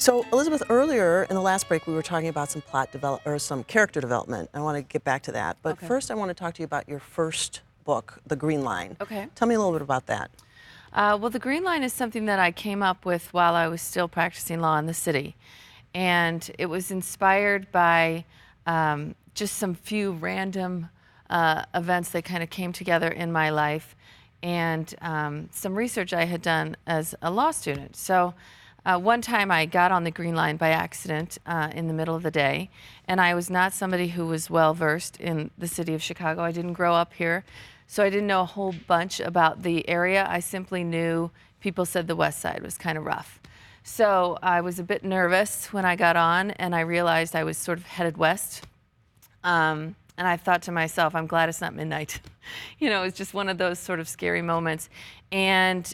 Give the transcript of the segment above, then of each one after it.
So, Elizabeth, earlier in the last break, we were talking about some some character development. I want to get back to that. But Okay. first, I want to talk to you about your first book, The Green Line. Okay. Tell me a little bit about that. Well, the Green Line is something that I came up with while I was still practicing law in the city. And it was inspired by just some few random events that kind of came together in my life and some research I had done as a law student. So one time I got on the Green Line by accident in the middle of the day, and I was not somebody who was well versed in the city of Chicago. I didn't grow up here, so I didn't know a whole bunch about the area. I simply knew people said the West Side was kind of rough. So I was a bit nervous when I got on, and I realized I was sort of headed west. And I thought to myself, I'm glad it's not midnight. You know, it's just one of those sort of scary moments. And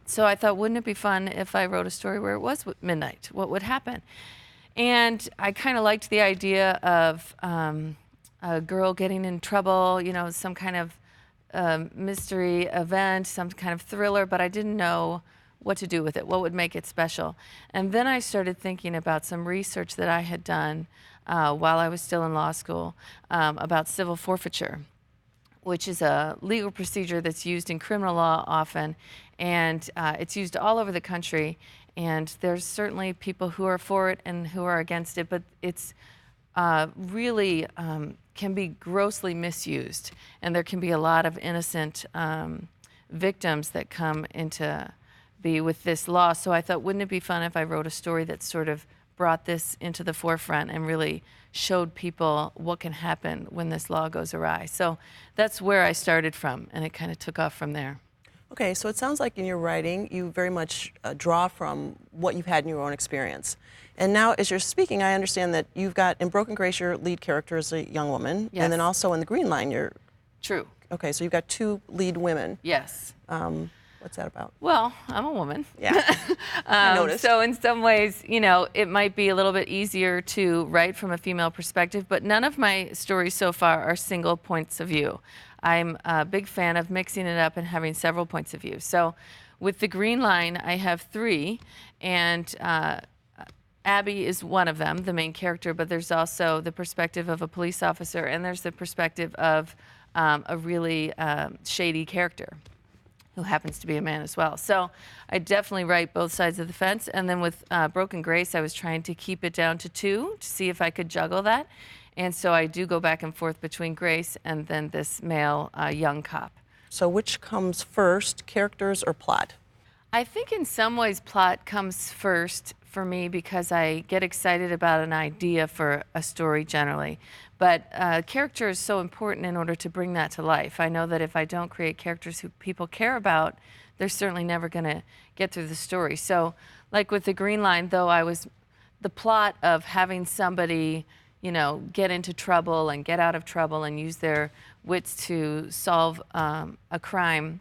so I thought, wouldn't it be fun if I wrote a story where it was midnight? What would happen? And I kind of liked the idea of a girl getting in trouble, you know, some kind of mystery event, some kind of thriller, but I didn't know what to do with it, what would make it special. And then I started thinking about some research that I had done while I was still in law school about civil forfeiture, which is a legal procedure that's used in criminal law often, and it's used all over the country. And there's certainly people who are for it and who are against it, but it's really can be grossly misused, and there can be a lot of innocent victims that come into be with this law. So I thought, wouldn't it be fun if I wrote a story that sort of brought this into the forefront and really showed people what can happen when this law goes awry. So that's where I started from, and it kind of took off from there. Okay, so it sounds like in your writing, you very much draw from what you've had in your own experience. And now, as you're speaking, I understand that you've got, in Broken Grace, your lead character is a young woman. Yes. And then also in The Green Line, you're... True. Okay, so you've got two lead women. Yes. What's that about? Well, I'm a woman. Yeah, I noticed. So in some ways, you know, it might be a little bit easier to write from a female perspective, but none of my stories so far are single points of view. I'm a big fan of mixing it up and having several points of view. So with The Green Line, I have three, and Abby is one of them, the main character, but there's also the perspective of a police officer, and there's the perspective of a really shady character who happens to be a man as well. So I definitely write both sides of the fence. And then with Broken Grace, I was trying to keep it down to two to see if I could juggle that. And so I do go back and forth between Grace and then this male young cop. So which comes first, characters or plot? I think in some ways plot comes first for me because I get excited about an idea for a story generally. But character is so important in order to bring that to life. I know that if I don't create characters who people care about, they're certainly never going to get through the story. So like with The Green Line, though, the plot of having somebody, you know, get into trouble and get out of trouble and use their wits to solve a crime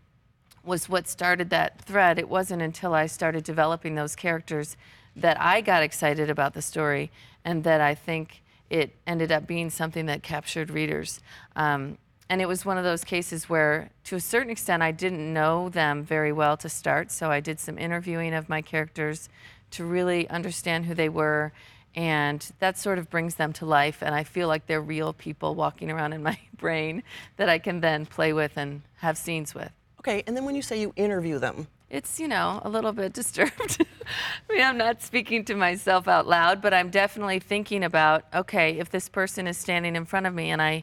was what started that thread. It wasn't until I started developing those characters that I got excited about the story, and that I think it ended up being something that captured readers. And it was one of those cases where, to a certain extent, I didn't know them very well to start, so I did some interviewing of my characters to really understand who they were, and that sort of brings them to life, and I feel like they're real people walking around in my brain that I can then play with and have scenes with. Okay, and then when you say you interview them, it's, you know, a little bit disturbed. I mean, I'm not speaking to myself out loud, but I'm definitely thinking about, okay, if this person is standing in front of me and I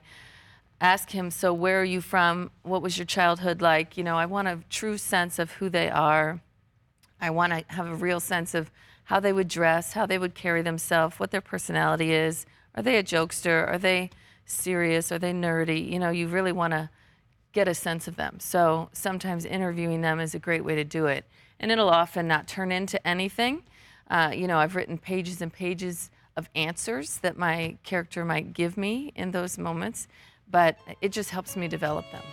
ask him, so where are you from? What was your childhood like? You know, I want a true sense of who they are. I want to have a real sense of how they would dress, how they would carry themselves, what their personality is. Are they a jokester? Are they serious? Are they nerdy? You know, you really want to get a sense of them. So sometimes interviewing them is a great way to do it. And it'll often not turn into anything. You know, I've written pages and pages of answers that my character might give me in those moments, but it just helps me develop them.